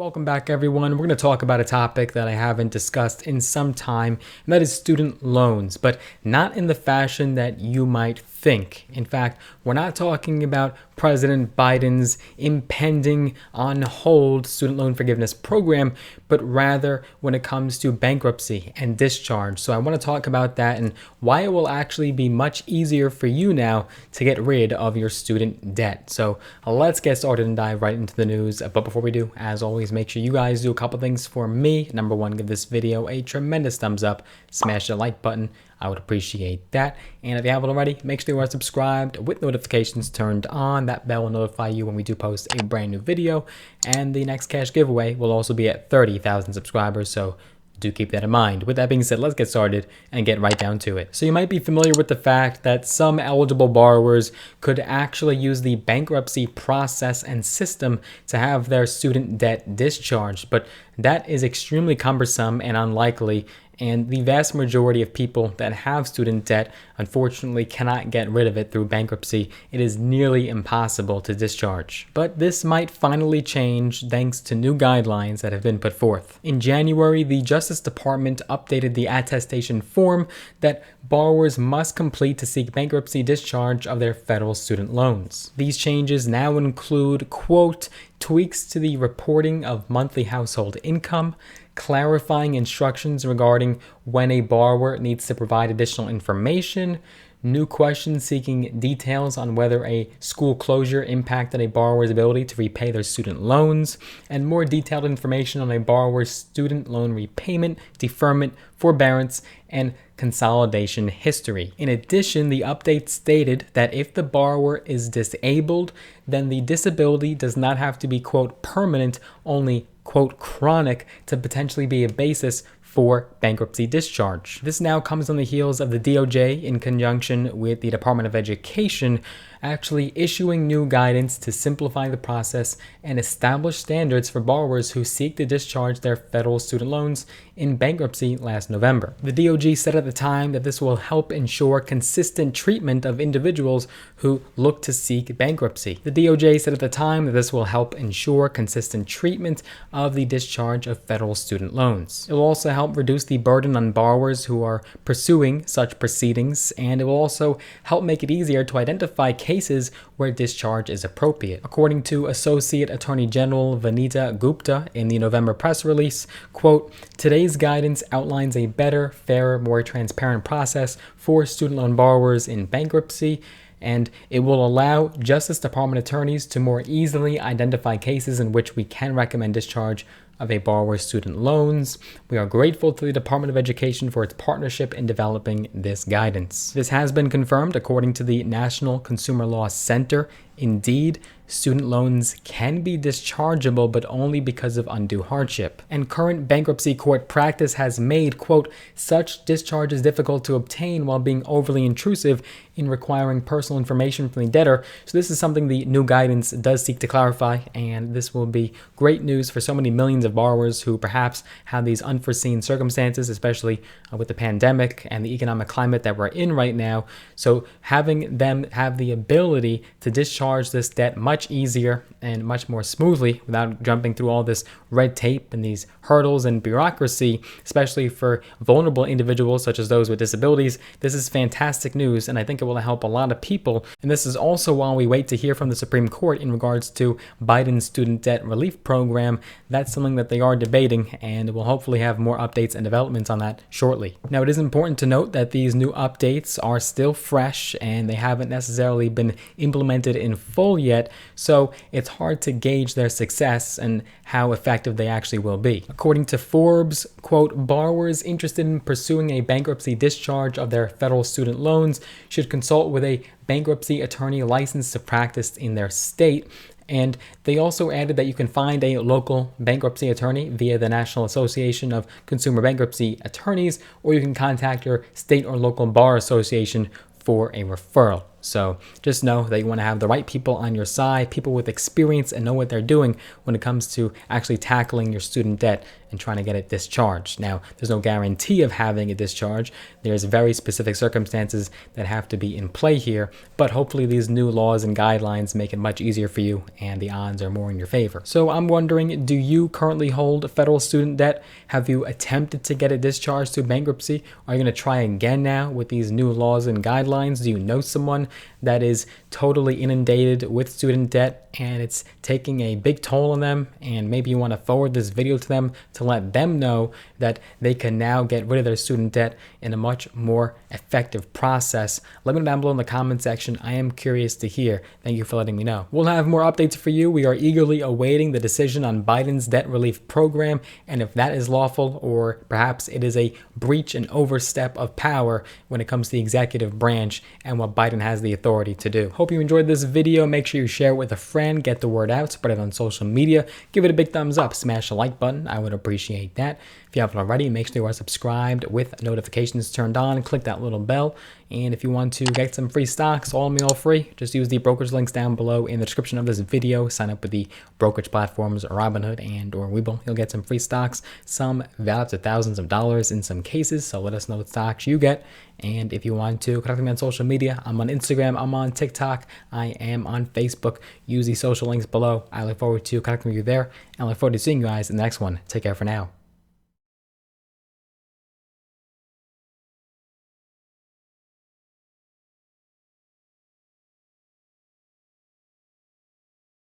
Welcome back, everyone. We're going to talk about a topic that I haven't discussed in some time, and that is student loans, but not in the fashion that you might think. In fact, we're not talking about President Biden's impending on hold student loan forgiveness program, but rather when it comes to bankruptcy and discharge. So I want to talk about that and why it will actually be much easier for you now to get rid of your student debt. So let's get started and dive right into the news. But before we do, as always, make sure you guys do a couple things for me. Number one, give this video a tremendous thumbs up, smash the like button. I would appreciate that. And if you haven't already, make sure you are subscribed with notifications turned on. That bell will notify you when we do post a brand new video. And the next cash giveaway will also be at 30,000 subscribers. So do keep that in mind. With that being said, let's get started and get right down to it. So you might be familiar with the fact that some eligible borrowers could actually use the bankruptcy process and system to have their student debt discharged, but that is extremely cumbersome and unlikely. And the vast majority of people that have student debt, unfortunately, cannot get rid of it through bankruptcy. It is nearly impossible to discharge. But this might finally change thanks to new guidelines that have been put forth. In January, the Justice Department updated the attestation form that borrowers must complete to seek bankruptcy discharge of their federal student loans. These changes now include, quote, tweaks to the reporting of monthly household income, clarifying instructions regarding when a borrower needs to provide additional information, new questions seeking details on whether a school closure impacted a borrower's ability to repay their student loans, and more detailed information on a borrower's student loan repayment, deferment, forbearance, and consolidation history. In addition, the update stated that if the borrower is disabled, then the disability does not have to be, quote, permanent, only, quote, chronic, to potentially be a basis for bankruptcy discharge. This now comes on the heels of the DOJ, in conjunction with the Department of Education, actually issuing new guidance to simplify the process and establish standards for borrowers who seek to discharge their federal student loans in bankruptcy last November. The DOJ said at the time that this will help ensure consistent treatment of individuals who look to seek bankruptcy. The DOJ said at the time that this will help ensure consistent treatment of the discharge of federal student loans. It will also help reduce the burden on borrowers who are pursuing such proceedings, and it will also help make it easier to identify cases where discharge is appropriate. According to Associate Attorney General Vanita Gupta in the November press release, quote, today's guidance outlines a better, fairer, more transparent process for student loan borrowers in bankruptcy, and it will allow Justice Department attorneys to more easily identify cases in which we can recommend discharge of a borrower's student loans. We are grateful to the Department of Education for its partnership in developing this guidance. This has been confirmed according to the National Consumer Law Center. Indeed, student loans can be dischargeable, but only because of undue hardship. And current bankruptcy court practice has made, quote, such discharges difficult to obtain while being overly intrusive in requiring personal information from the debtor. So this is something the new guidance does seek to clarify, and this will be great news for so many millions of borrowers who perhaps have these unforeseen circumstances, especially with the pandemic and the economic climate that we're in right now. So having them have the ability to discharge this debt much easier and much more smoothly without jumping through all this red tape and these hurdles and bureaucracy, especially for vulnerable individuals such as those with disabilities, this is fantastic news, and I think it will help a lot of people. And this is also while we wait to hear from the Supreme Court in regards to Biden's student debt relief program. That's something that they are debating, and we'll hopefully have more updates and developments on that shortly. Now, it is important to note that these new updates are still fresh and they haven't necessarily been implemented in full yet, so it's hard to gauge their success and how effective they actually will be. According to Forbes, quote, borrowers interested in pursuing a bankruptcy discharge of their federal student loans should consult with a bankruptcy attorney licensed to practice in their state. And they also added that you can find a local bankruptcy attorney via the National Association of Consumer Bankruptcy Attorneys, or you can contact your state or local bar association for a referral. So just know that you want to have the right people on your side, people with experience and know what they're doing when it comes to actually tackling your student debt and trying to get it discharged. Now, there's no guarantee of having a discharge. There's very specific circumstances that have to be in play here, but hopefully these new laws and guidelines make it much easier for you and the odds are more in your favor. So I'm wondering, do you currently hold federal student debt? Have you attempted to get it discharged through bankruptcy? Are you going to try again now with these new laws and guidelines? Do you know someone that is totally inundated with student debt and it's taking a big toll on them, and maybe you want to forward this video to them to let them know that they can now get rid of their student debt in a much more effective process? Let me know down below in the comment section. I am curious to hear. Thank you for letting me know. We'll have more updates for you. We are eagerly awaiting the decision on Biden's debt relief program, and if that is lawful or perhaps it is a breach and overstep of power when it comes to the executive branch and what Biden has the authority to do. Hope you enjoyed this video. Make sure you share it with a friend, get the word out, spread it on social media, give it a big thumbs up, smash the like button. I would appreciate that. If you haven't already, make sure you are subscribed with notifications turned on. Click that little bell. And if you want to get some free stocks, all meal free, just use the brokerage links down below in the description of this video. Sign up with the brokerage platforms, Robinhood and or Webull. You'll get some free stocks, some valued to thousands of dollars in some cases. So let us know what stocks you get. And if you want to connect with me on social media, I'm on Instagram, I'm on TikTok, I am on Facebook. Use the social links below. I look forward to connecting with you there, and I look forward to seeing you guys in the next one. Take care for now.